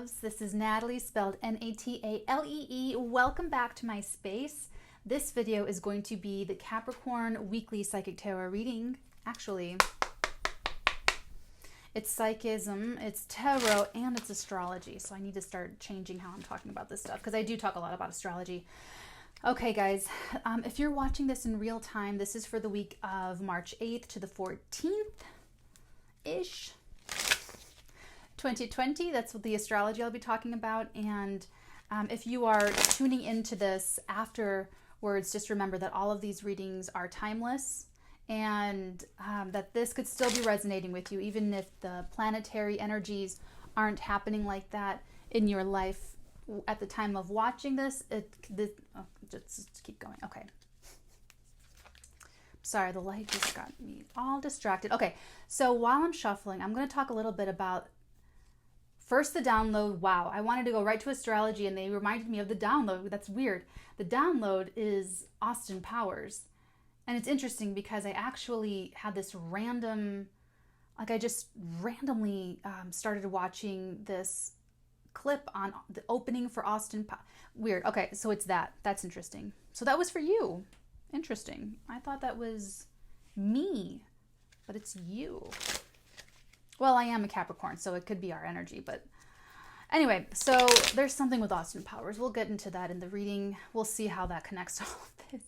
loves. This is Natalie, spelled Natalee. Welcome back to my space. This video is going to be the Capricorn weekly psychic tarot reading. Actually, it's psychism, it's tarot, and it's astrology. So I need to start changing how I'm talking about this stuff because I do talk a lot about astrology. Okay, guys, if you're watching this in real time, this is for the week of March 8th to the 14th-ish. 2020, that's what the astrology I'll be talking about. And if you are tuning into this afterwards, just remember that all of these readings are timeless and that this could still be resonating with you, even if the planetary energies aren't happening like that in your life at the time of watching this. Just keep going. Okay. Sorry, the light just got me all distracted. Okay, so while I'm shuffling, I'm going to talk a little bit about first the download. Wow, I wanted to go right to astrology and they reminded me of the download. That's weird. The download is Austin Powers. And it's interesting because I actually had this random, I just randomly started watching this clip on the opening for Austin Powers. Weird. Okay, so it's that. That's interesting. So that was for you. Interesting. I thought that was me, but it's you. Well, I am a Capricorn, so it could be our energy, but anyway, so there's something with Austin Powers. We'll get into that in the reading. We'll see how that connects to all of this.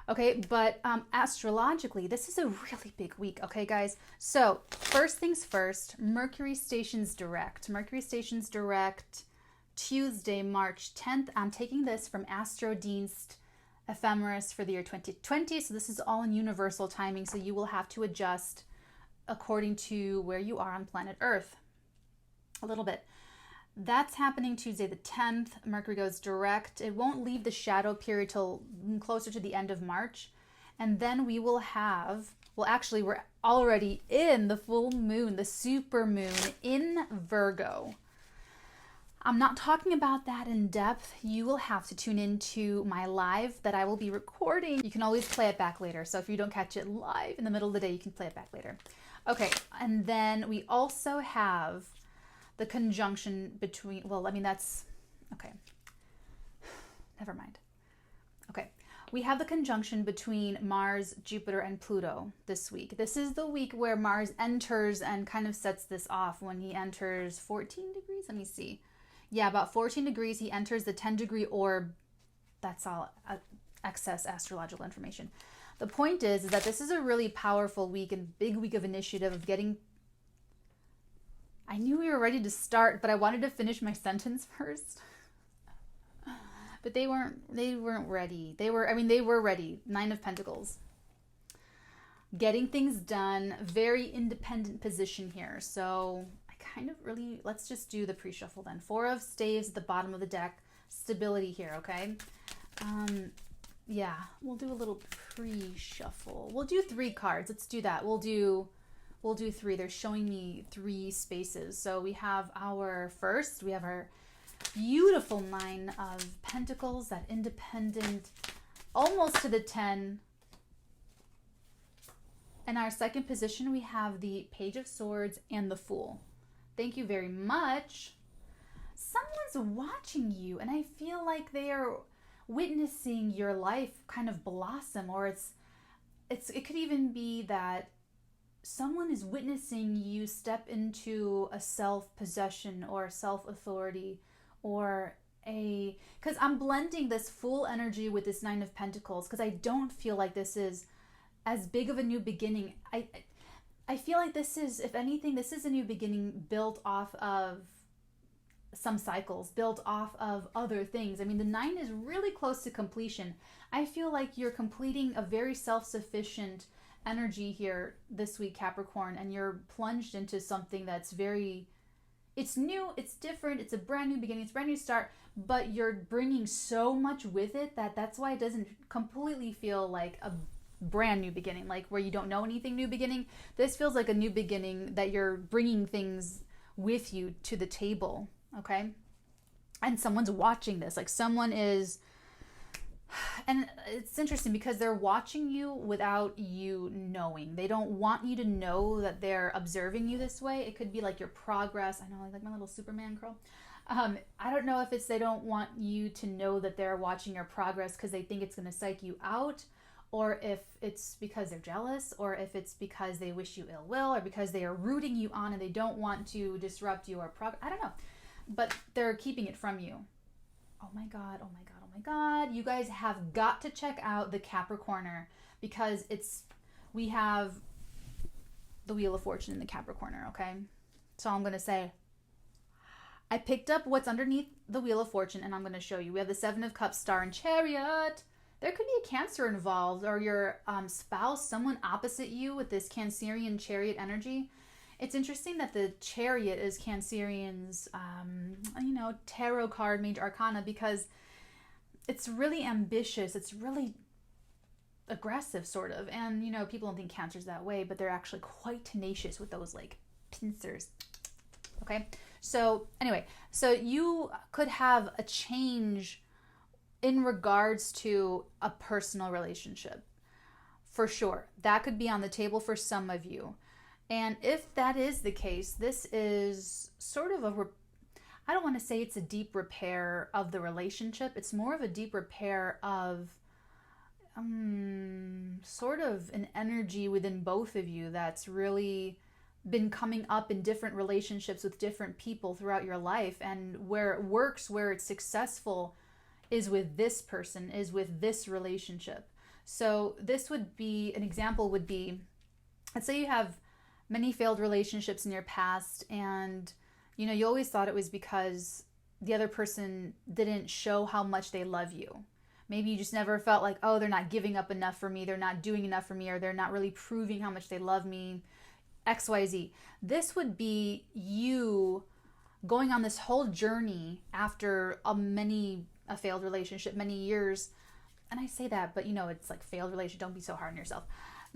Okay, but astrologically, this is a really big week, okay, guys? So first things first, Mercury stations direct. Mercury stations direct Tuesday, March 10th. I'm taking this from Astrodienst Ephemeris for the year 2020. So this is all in universal timing, so you will have to adjust according to where you are on planet Earth a little bit. That's happening Tuesday the 10th. Mercury goes direct. It won't leave the shadow period till closer to the end of March. And then we will have, well, actually, we're already in the full moon, the super moon in Virgo. I'm not talking about that in depth. You will have to tune into my live that I will be recording. You can always play it back later. So if you don't catch it live in the middle of the day, you can play it back later. Okay, and then we also have the conjunction between, well, I mean, that's, okay, never mind. Okay, we have the conjunction between Mars, Jupiter, and Pluto this week. This is the week where Mars enters and kind of sets this off when he enters 14 degrees. Let me see. Yeah, about 14 degrees, he enters the 10-degree orb. That's all excess astrological information. The point is that this is a really powerful week and big week of initiative of getting... I knew we were ready to start, but I wanted to finish my sentence first. But they weren't ready. They were ready. 9 of Pentacles. Getting things done. Very independent position here. So I kind of really, let's just do the pre-shuffle then. 4 of Staves at the bottom of the deck. Stability here, okay? Yeah, we'll do a little pre-shuffle. We'll do 3 cards. Let's do that. We'll do 3. They're showing me 3 spaces. So we have our beautiful 9 of Pentacles, that independent, almost to the 10. In our second position, we have the Page of Swords and the Fool. Thank you very much. Someone's watching you, and I feel like they are witnessing your life kind of blossom, or it could even be that someone is witnessing you step into a self-possession or self-authority, or because I'm blending this Fool energy with this 9 of Pentacles, because I don't feel like this is as big of a new beginning. I feel like this is, if anything, this is a new beginning built off of some cycles, built off of other things. I mean, the 9 is really close to completion. I feel like you're completing a very self-sufficient energy here this week, Capricorn, and you're plunged into something that's it's new, it's different, it's a brand new beginning, it's a brand new start, but you're bringing so much with it that's why it doesn't completely feel like a brand new beginning, like where you don't know anything new beginning. This feels like a new beginning that you're bringing things with you to the table, okay? And someone's watching this, like someone is And it's interesting because they're watching you without you knowing. They don't want you to know that they're observing you this way. It could be like your progress. I know, like my little Superman curl. I don't know if it's they don't want you to know that they're watching your progress because they think it's going to psych you out, or if it's because they're jealous, or if it's because they wish you ill will, or because they are rooting you on and they don't want to disrupt your progress. I don't know. But they're keeping it from you. Oh my God, oh my God, oh my God. You guys have got to check out the Capricorner because we have the Wheel of Fortune in the Capricorner, okay? So I'm going to say, I picked up what's underneath the Wheel of Fortune and I'm going to show you. We have the Seven of Cups, Star, and Chariot. There could be a Cancer involved, or your spouse, someone opposite you with this Cancerian Chariot energy. It's interesting that the Chariot is Cancerian's, tarot card, major arcana, because it's really ambitious. It's really aggressive, sort of. And, people don't think Cancer's that way, but they're actually quite tenacious with those, like, pincers. Okay? So, anyway, so you could have a change in regards to a personal relationship. For sure. That could be on the table for some of you. And if that is the case, this is sort of I don't want to say it's a deep repair of the relationship. It's more of a deep repair of sort of an energy within both of you that's really been coming up in different relationships with different people throughout your life. And where it works, where it's successful is with this person, is with this relationship. So this would be, an example would be, let's say you have many failed relationships in your past and you always thought it was because the other person didn't show how much they love you. Maybe you just never felt like, oh, they're not giving up enough for me, they're not doing enough for me, or they're not really proving how much they love me, XYZ. This would be you going on this whole journey after a failed relationship, many years. And I say that, but it's like failed relationship, don't be so hard on yourself.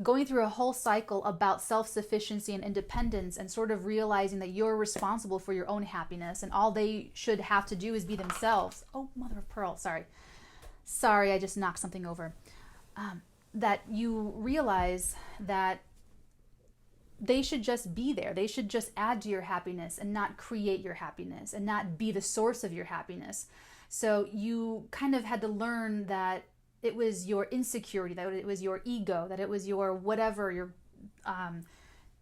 Going through a whole cycle about self-sufficiency and independence and sort of realizing that you're responsible for your own happiness and all they should have to do is be themselves. Oh, mother of pearl, sorry, I just knocked something over. That you realize that they should just be there. They should just add to your happiness and not create your happiness and not be the source of your happiness. So you kind of had to learn that it was your insecurity, that it was your ego, that it was your whatever, your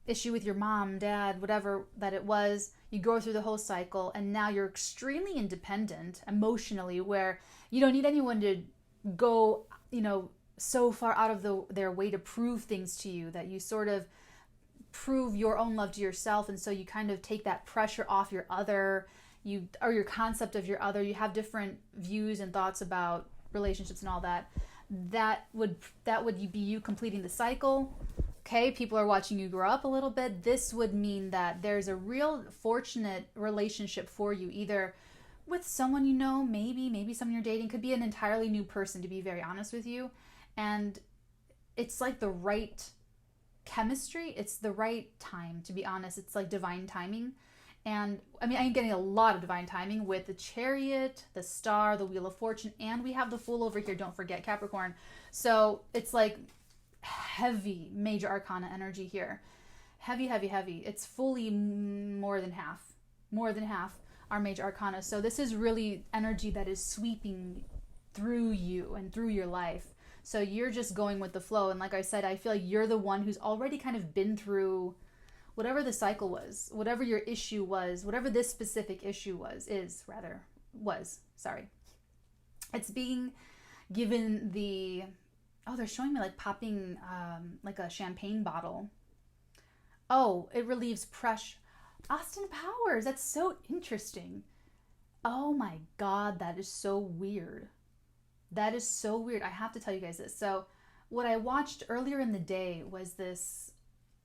issue with your mom, dad, whatever that it was. You go through the whole cycle and now you're extremely independent emotionally, where you don't need anyone to go, so far out of their way to prove things to you, that you sort of prove your own love to yourself. And so you kind of take that pressure off your other, or your concept of your other. You have different views and thoughts about relationships and all that. That would be you completing the cycle. Okay, people are watching you grow up a little bit. This would mean that there's a real fortunate relationship for you, either with someone maybe someone you're dating, could be an entirely new person, to be very honest with you. And it's like the right chemistry. It's the right time, to be honest. It's like divine timing. And I mean, I'm getting a lot of divine timing with the Chariot, the Star, the Wheel of Fortune, and we have the Fool over here. Don't forget Capricorn. So it's like heavy major arcana energy here. Heavy, heavy, heavy. It's fully more than half our major arcana. So this is really energy that is sweeping through you and through your life. So you're just going with the flow. And like I said, I feel like you're the one who's already kind of been through whatever the cycle was, whatever your issue was, whatever this specific issue was. It's being given they're showing me like popping like a champagne bottle. Oh, it relieves pressure. Austin Powers, that's so interesting. Oh my God, that is so weird. That is so weird. I have to tell you guys this. So what I watched earlier in the day was this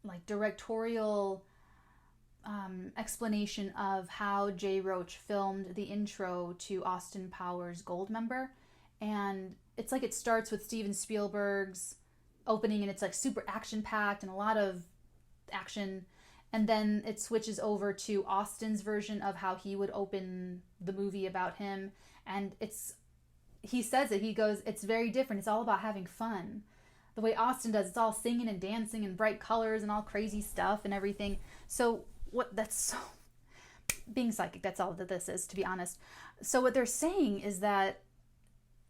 like directorial explanation of how Jay Roach filmed the intro to Austin Powers Goldmember. And it's like it starts with Steven Spielberg's opening and it's like super action packed and a lot of action. And then it switches over to Austin's version of how he would open the movie about him. And it's he says it. He goes, it's very different. It's all about having fun. The way Austin does, it's all singing and dancing and bright colors and all crazy stuff and everything. So being psychic, that's all that this is, to be honest. So what they're saying is that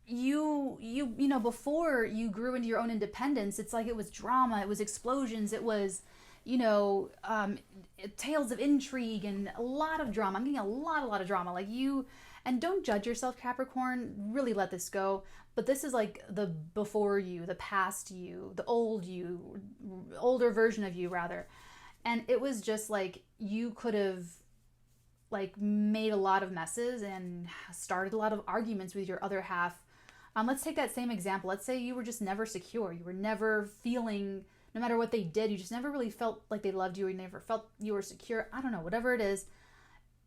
you know, before you grew into your own independence, it's like it was drama, it was explosions, it was, you know, tales of intrigue and a lot of drama. I'm getting a lot of drama. Like you, and don't judge yourself, Capricorn. Really let this go. But this is like the before you, the past you, the old you, older version of you rather. And it was just like you could have like made a lot of messes and started a lot of arguments with your other half. Let's take that same example. Let's say you were just never secure. You were never feeling, no matter what they did, you just never really felt like they loved you, or you never felt you were secure. I don't know, whatever it is,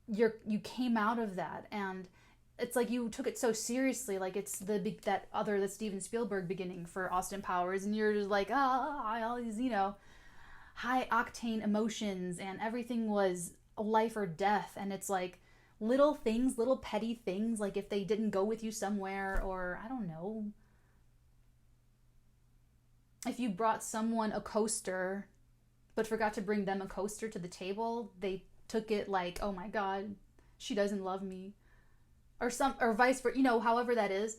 you came out of that, and it's like you took it so seriously, like it's the Steven Spielberg beginning for Austin Powers, and you're just like, all these, you know, high octane emotions, and everything was life or death, and it's like little things, little petty things, like if they didn't go with you somewhere, or I don't know, if you brought someone a coaster but forgot to bring them a coaster to the table, they took it like, oh my god, she doesn't love me, or vice versa, you know, however that is.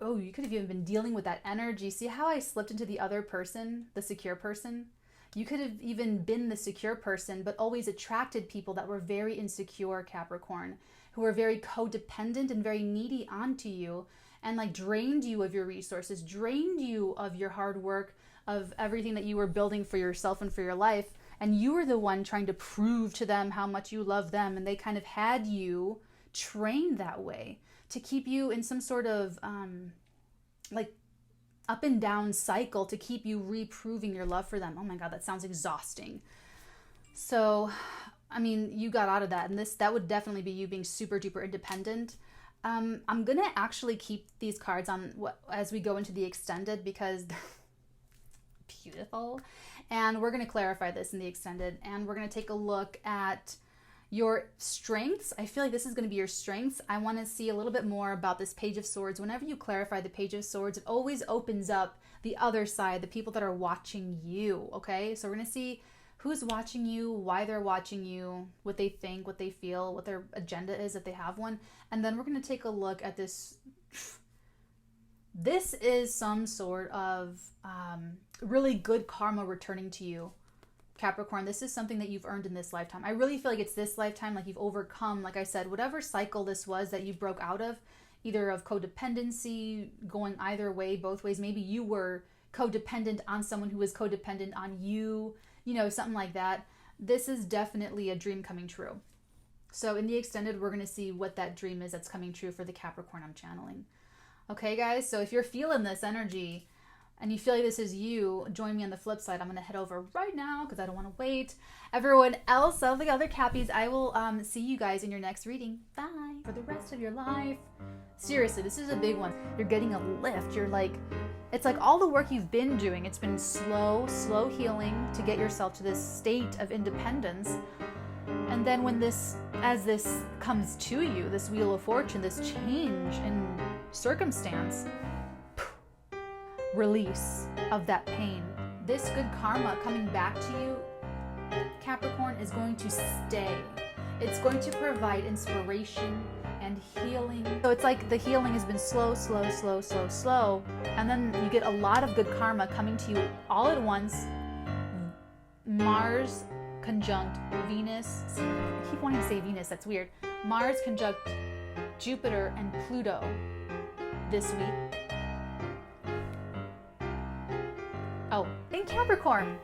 Oh, you could have even been dealing with that energy. See how I slipped into the other person, the secure person? You could have even been the secure person, but always attracted people that were very insecure, Capricorn, who were very codependent and very needy onto you, and like drained you of your resources, drained you of your hard work, of everything that you were building for yourself and for your life. And you were the one trying to prove to them how much you love them. And they kind of had you trained that way to keep you in some sort of like up and down cycle, to keep you reproving your love for them. Oh my God, that sounds exhausting. So, I mean, you got out of that, and that would definitely be you being super duper independent. I'm gonna actually keep these cards on as we go into the extended, because they're beautiful, and we're gonna clarify this in the extended, and we're gonna take a look at your strengths. I feel like this is going to be your strengths. I want to see a little bit more about this Page of Swords. Whenever you clarify the Page of Swords, it always opens up the other side, the people that are watching you, okay? So we're going to see who's watching you, why they're watching you, what they think, what they feel, what their agenda is if they have one. And then we're going to take a look at this. This is some sort of really good karma returning to you, Capricorn. This is something that you've earned in this lifetime. I really feel like it's this lifetime, like you've overcome, like I said, whatever cycle this was that you broke out of, either of codependency, going either way, both ways. Maybe you were codependent on someone who was codependent on you, you know, something like that. This is definitely a dream coming true. So in the extended, we're going to see what that dream is that's coming true for the Capricorn I'm channeling. Okay, guys? So if you're feeling this energy, and you feel like this is you, join me on the flip side. I'm going to head over right now because I don't want to wait. Everyone else, all the other Cappies, I will see you guys in your next reading. Bye. For the rest of your life. Seriously, this is a big one. You're getting a lift. You're like, it's like all the work you've been doing. It's been slow healing to get yourself to this state of independence. And then as this comes to you, this Wheel of Fortune, this change in circumstance, release of that pain. This good karma coming back to you, Capricorn, is going to stay. It's going to provide inspiration and healing. So it's like the healing has been slow, and then you get a lot of good karma coming to you all at once. Mars conjunct Venus. I keep wanting to say Venus, that's weird. Mars conjunct Jupiter and Pluto this week. Oh, in Capricorn.